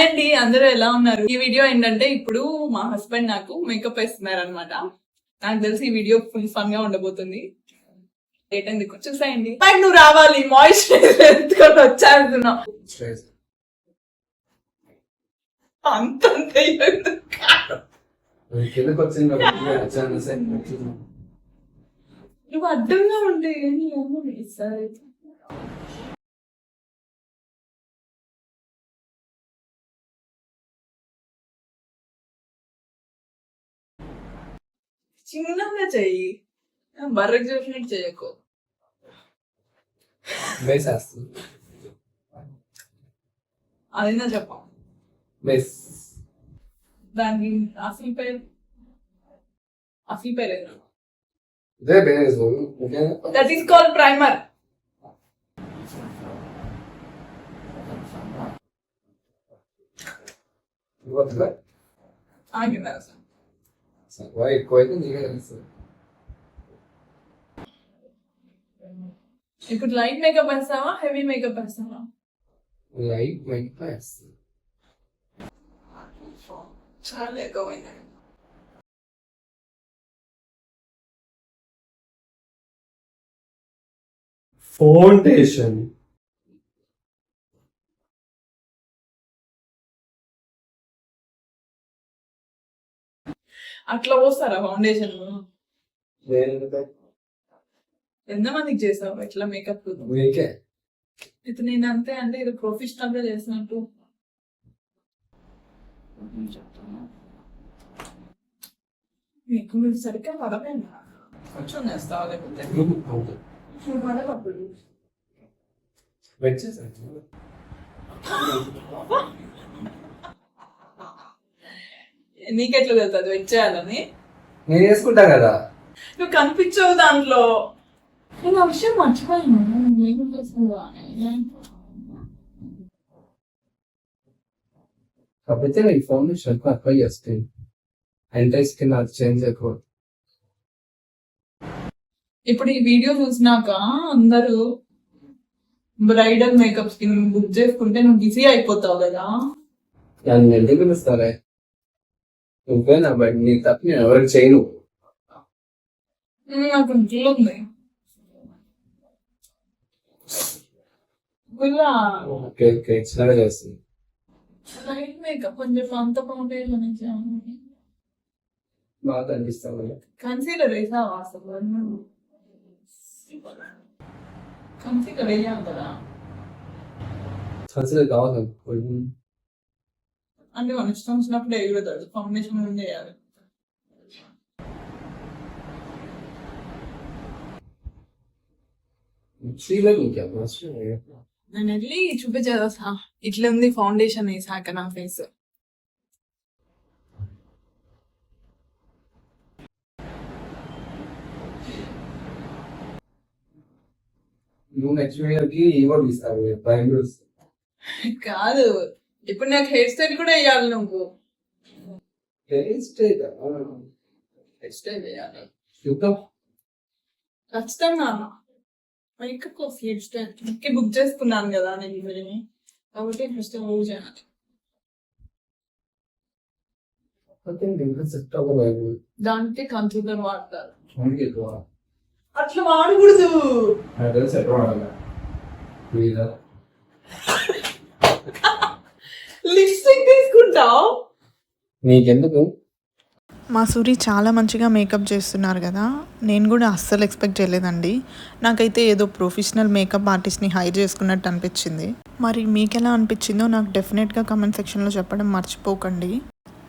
అండి, అందరూ ఎలా ఉన్నారు? ఈ వీడియో ఏంటంటే ఇప్పుడు మా హస్బెండ్ నాకు మేకప్ వేస్తున్నారు అనమాట. నాకు తెలిసి ఈ వీడియో ఫుల్ ఫన్ గా ఉండబోతుంది. డేట్ ఎందుకు చూసాయండి. బట్ నువ్వు రావాలి, మాయిశ్చరైజర్ ఎత్తుకొని వచ్చేస్తున్నావు. నువ్వు అడ్డంగా ఉంటే చిన్నగా చెయ్యి, బర్రెకి చూసినట్టు చేయకు. అదైనా చెప్పా. దానికి అసలు పేరు దట్ ఈస్ కాల్డ్ ప్రైమర్. ఇప్పుడు లైట్ మేకప్ వేస్తావా, హెవీ మేకప్ వేస్తావా? లైట్ మేకప్ వేస్తా. చాలా ఎక్కువైంది. ఫౌండేషన్ అట్లా పోస్తారా ఫౌండేషన్? ఎంతమందికి చేసావు ఇట్లా మేకప్? ఇది నేను అంతే అంటే ఇది ప్రొఫెషనల్ గా చేసినట్టు మీకు మీరు సరిగ్గా పడలేండి. కొంచెం చేస్తావా లేకపోతే పడకప్పుడు నీకెట్లా తెలుస్తుంది వెయిట్ చేయాలని? నేను వేసుకుంటా కదా. నువ్వు కనిపించవు దాంట్లో. నేను ఆ విషయం మర్చిపోయాను. కాకపోతే ఈ ఫౌండేషన్ అప్లై చేస్తాయి అంటే స్కిన్ అది చేంజ్ అయిపోతుంది. ఇప్పుడు ఈ వీడియో చూసినాక అందరూ బ్రైడల్ మేకప్ స్కిన్ బుక్ చేసుకుంటే నువ్వు బిజీ అయిపోతావు కదా. నన్ను ఎందుకు పిలుస్తారే? నువ్వే నా బయట, నీ తప్ప నేను ఎవరికి చేయను. నాకు ఇంట్లో ఉంది. చిన్నగా చేస్తుంది. లైట్ మేకప్ కొంచెం అంత ఫౌండేషన్ బాగా అనిపిస్తావు. కన్సీలర్ వేసావా అసలు? కన్సీలర్ వేయాలి కదా. కన్సిడర్ కావాలి అంటే మన ఇష్టం వచ్చినప్పుడు ఎగురుతాడు. ఫౌండేషన్ ముందు వేయాలి. నేను వెళ్ళి చూపించేదా ఇట్లా ఉంది ఫౌండేషన్ వేసాక నా ఫేస్. నువ్వు నెక్స్ట్ వీడియోకి ఇవ్వడు ఇస్తావు కాదు, ఇప్పుడు నాకు హెయిర్ స్టైల్ కూడా వేయాలి. నువ్వు హెయిర్ స్టైల్ వేయాలి ఖచ్చితంగా. మేకప్ హెయిర్ స్టైల్ బుక్ చేసుకున్నాను కదా నేను ఇవన్నీ, కాబట్టి హెయిర్ స్టైల్ మూవ్ చేయాలి. దానికి కన్సీలర్ వాడతారు. అట్లా వాడకూడదు. లిప్స్టిక్ తీసుకుంటావు నీకెందుకు? మా సూరి చాలా మంచిగా మేకప్ చేస్తున్నారు కదా. నేను కూడా అస్సలు ఎక్స్పెక్ట్ చేయలేదండి. నాకైతే ఏదో ప్రొఫెషనల్ మేకప్ ఆర్టిస్ట్ని హైర్ చేసుకున్నట్టు అనిపించింది. మరి మీకు ఎలా అనిపించిందో నాకు డెఫినెట్గా కమెంట్ సెక్షన్లో చెప్పడం మర్చిపోకండి.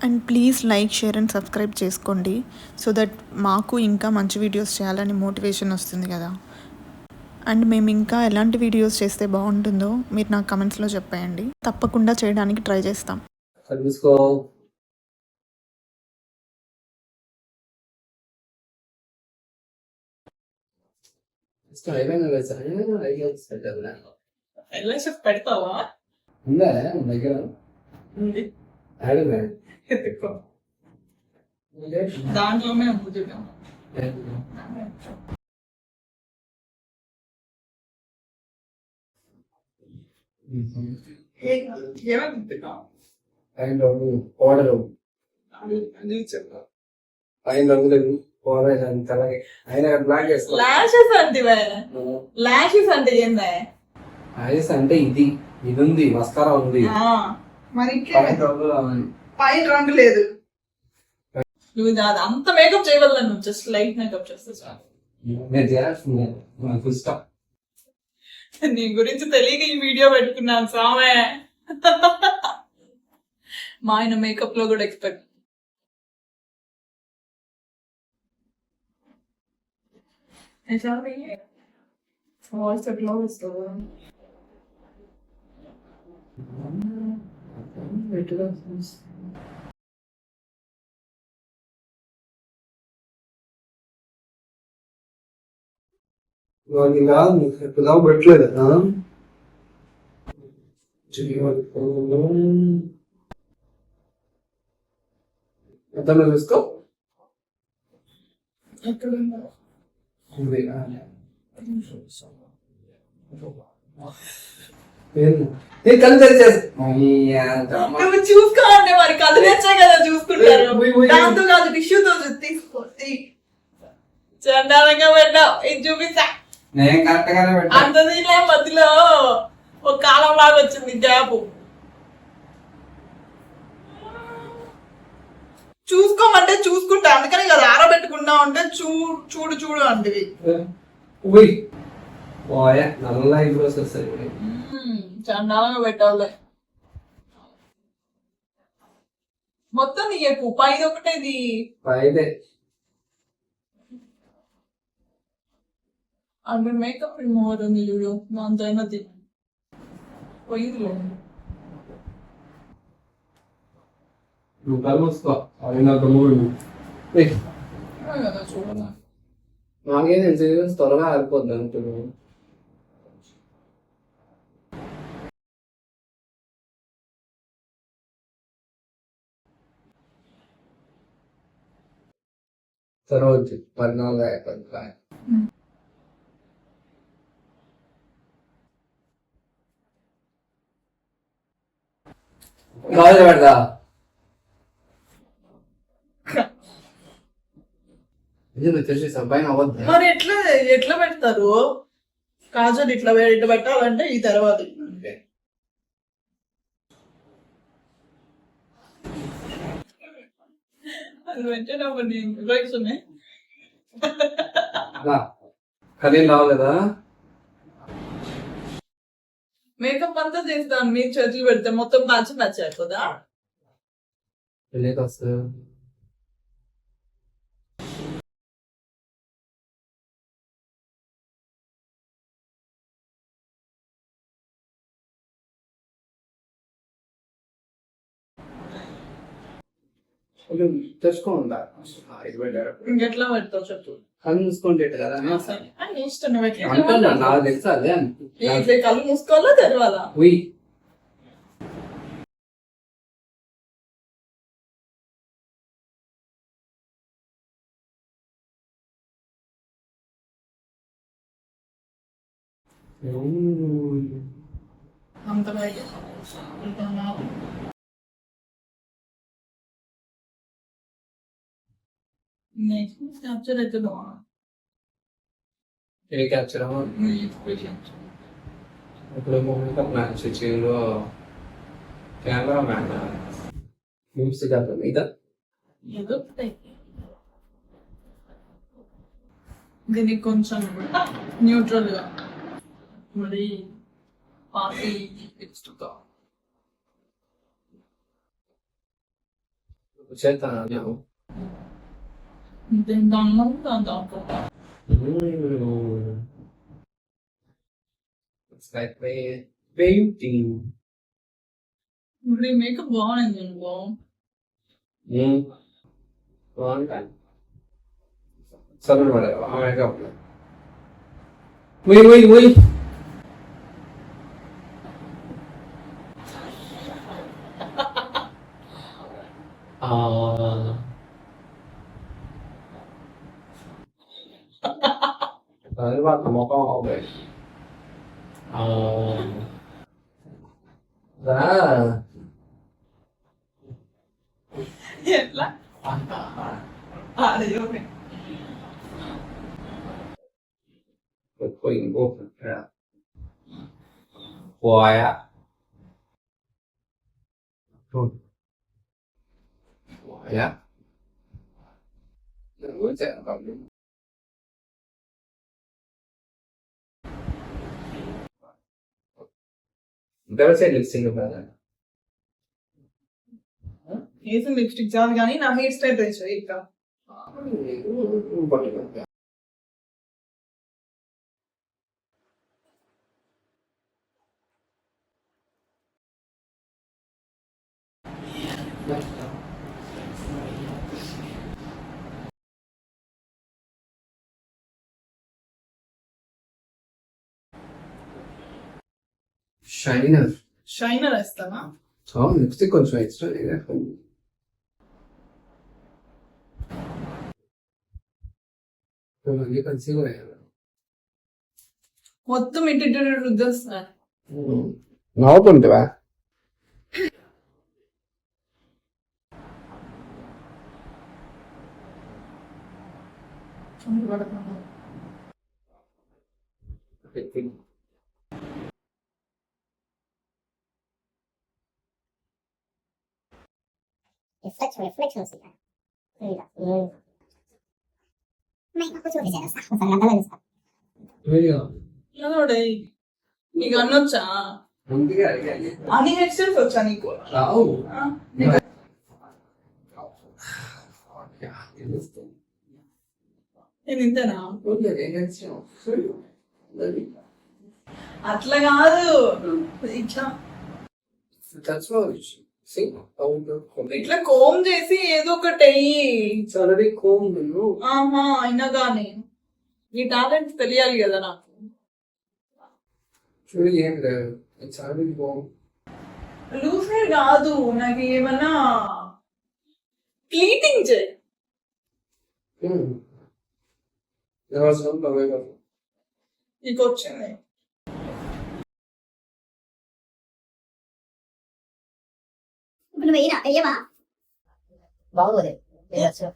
And please like, share and subscribe చేసుకోండి. సో దట్ మాకు ఇంకా మంచి వీడియోస్ చేయాలని మోటివేషన్ వస్తుంది కదా. అండ్ మేము ఇంకా ఎలాంటి వీడియోస్ చేస్తే బాగుంటుందో మీరు నాకు కమెంట్స్లో చెప్పేయండి. తప్పకుండా చేయడానికి ట్రై చేస్తాం. పెడతావా? ఉందా దగ్గర? దాంట్లోనే చూద్దాం. ఏమనుకుంటున్నావు? పైన రంగు పౌడర్ పైన రంగులు పౌడర్ అంత అలాగే ఆయన బ్లాక్ చేసుకో. లాషెస్ అంటే లాషెస్ అంటే ఏందా? ఐస్ అంటే ఇది ఉంది మస్కారా ఉంది. మరి పైన రంగులు ఉన్నాయి. పైన రంగు లేదు. నువ్వు అంత మేకప్ చేయవల్ల నువ్వు జస్ట్ లైట్ మేకప్ చేస్తా చాలు. నేను చేయాల్సిందే నాకు ఇష్టం. నీ గురించి తెలియక ఈ వీడియో పెట్టుకున్నాను సామే. మా ఆయన మేకప్ లో కూడా ఎక్స్పెక్ట్. వాయిస్ ఎట్లా వస్తుంది? ఇలా ఇప్పుడు పెట్టలేదు అతను చూసుకో. కళ్ళు నువ్వు చూసుకోవాలంటే మరి కళ్ళు తెచ్చే కదా చూసుకుంటారు. దాంతో కాదు టిష్యూతో తీసుకో. చందానంగా పెట్టావు. ఇది చూపిస్తా. నేను కరెక్ట్ గానే పెట్టా. అంత దీనిలో మధ్యలో ఒక కాలం లాగా వచ్చింది గ్యాప్. చూసుకోమంటే చూసుకుంటా, అందుకని కదా ఆరబెట్టుకుంటా ఉంటే చూడు చూడు అంటే నల్ల ఐబ్రోస్ వస్తాయి. చందానంగా పెట్టావులే. మొత్తం నీకు పైది ఒకటేది పైదే అంటే మేకప్ రిమూవర్ ఉంది చూడు, దాంతో అయినా పోయింది. నువ్వు కళ్ళు మూసుకో. అయినా మూడు కదా చూడాలి. నాకే నేను త్వరగా ఆరిపోద్ది అంటున్నాను. తర్వాత 14 గాజు పెడతా. వచ్చేసి పైన అవ్వద్దు. మరి ఎట్లా పెడతారు కాజల్? ఇట్లా పెట్టాలంటే ఈ తర్వాత అది పెట్టేటప్పుడు కలీం రావలేదా? మేకప్ అంతా చేస్తాను. మీరు చేతులు పెడితే మొత్తం మ్యాచ్ అయిపోదా? లేదు వస్తుంది. తెచ్చుకోండి ఇంకెట్లా పెడతావు చెప్పు. కళ్ళు మూసుకుంటే కదా ఇష్టం. నాకు తెలుసా అదే కళ్ళు మూసుకోవాలా తెరవాలా? అంత నెక్స్ట్ క్యాప్చర్ అవుతుందా? ఏ క్యాప్చర్ ఇప్పుడు మేకప్ మ్యాచ్ చేయంలో కెమెరా మ్యాన్ మూవ్స్ కదా ఇదా ఏదో దీనికి కొంచెం న్యూట్రల్ గా మరి పార్టీ ఇస్తుందా చేస్తాను. దానిలో దాంట్లో పెయింటింగ్ మేకప్ బాగుంది అనుకో. బాగుంటాయి చదువు మేకప్ తర్వాత మొఖం అవుతాయి. ఎట్లా అయ్యో Foi em boca. Olha. Olha. Não vou dizer, não. Deve ser lip sync కదా. వేసిన లిప్స్టిక్ చాలు కానీ నా హెయిర్ స్టైల్ తెచ్చు ఇంకా షైనర్. షైనర్ వేస్తావా లిప్స్టిక్ కొంచెం ఎక్స్ట్రా కన్సీలర్ అయ్యారు. మొత్తం ఇటు రుద్దేస్తా నవ్వుతుంటవా? Reflection sih kan. Tidak. Main aku cuma bicara sah, misalnya kalian bisa. అదోడే నీకు అన్నొచ్చా ముందుగా అడిగాలి. అన్ని హెయిర్ స్టైల్స్ వచ్చా నీకు రావు. ఆ, నేను ఇంతేనా అట్లా కాదు ఇట్లా ఇట్లా కోమ్ చేసి ఏదో ఒకటి అయ్యి ఆహా అయినా కానీ నీ టాలెంట్ తెలియాలి కదా నాకు లూజ్ హెయిర్ కాదు నాకు ఏమన్నా ప్లీటింగ్ చేయి నీకు వచ్చింది ఇప్పుడు నువ్వు వెయ్యరా వెయ్యవా బాగోదే వేయచ్చు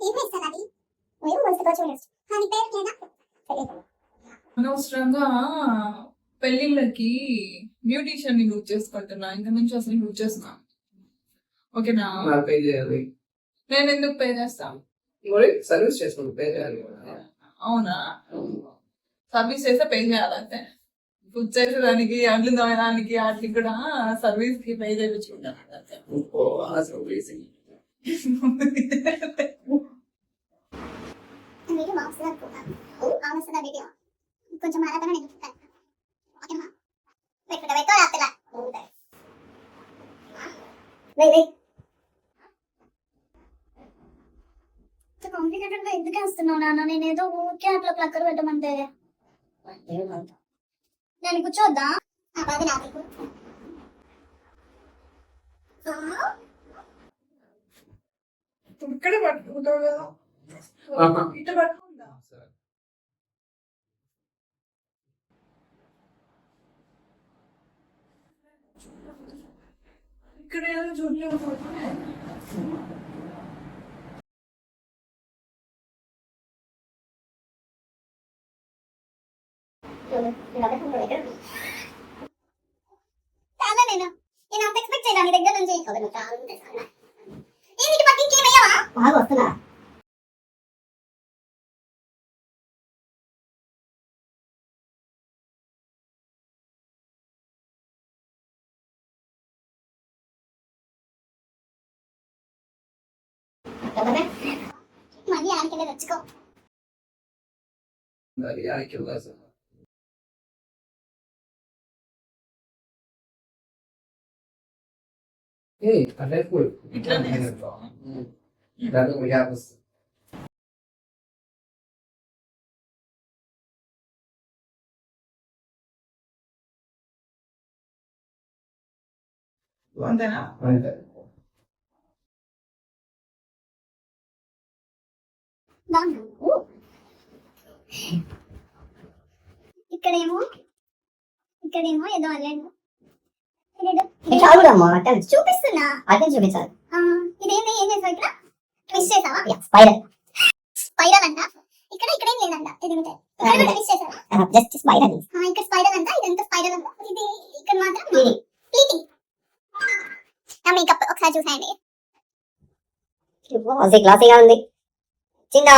ఏం వేస్తారు అది మేము మనసుతో చూడొచ్చు కానీ పేరు లేదా అనవసరంగా పెళ్ళిళ్ళకి బ్యూటీషియన్ ని బుక్ చేసుకుంటున్నా ఇంత నుంచి అసలు బుక్ చేసుకున్నా ఓకేనా పే చేయాలి. నేను ఎందుకు పే చేస్తా మరి సర్వీస్ చేసుకుంటూ పే చేయాలి. అవునా సర్వీస్ చేస్తే పే చేయాలంటే బుక్ చేసేదానికి అంట్లు తోయడానికి వాటికి కూడా సర్వీస్ కి పే చేయించుకుంటాను మీరు మాస్టర్ అనుకుంటాను కావలసిన వీడియో కొంచెం మారాతన నేను చెప్తాను ఓకేనా పెట్టుకుంటా అత్తలా కాంప్లికేటెడ్ గా ఎందుకు వేస్తున్నావు నాన్న నేనేదో ఊరికే అట్లా ప్లక్కర్ పెట్టమంటే నేను కూర్చోద్దా బాగా నాకు ఇక్కడే పట్టుకుంటావు కదా ఇట్లా పట్టుకుంటా ఇక్కడ ఏదో చూడలేదు చాలా నేను అంత ఎక్స్పెక్ట్ చేయను నీ దగ్గర నుంచి ఏంటి పక్కకి ఇంకేమయ్యావా బాగా వస్తున్నా మళ్ళీ ఆడికి తెచ్చుకో అంటే ఇట్లానే అంతేనా? అంతే. బాగుంది. ఇక్కడేమో ఏదో అల్లాడు. ఇట్లా ఆగుదమ్మా అట్లా చూపిస్తున్నా. అట్లా చూపించాలి. ఇదేంటి, ఏం చేసావు ఇక్కడ? ట్విస్ట్ చేసావా? స్పైరల్ స్పైరల్ అంట. ఇక్కడ ఇక్కడేం లేదంట. ఇది ట్విస్ట్ చేసావా? Just spiral. ఇక్కడ స్పైరల్ అంట. ఇదంతా స్పైరల్ అంట. ఇది ఇక్కడ మాత్రం Pleating. ప్లీటింగ్. నా మేకప్ ఒకసారి చూసేయండి. క్లాసీగా ఉంది. చిన్న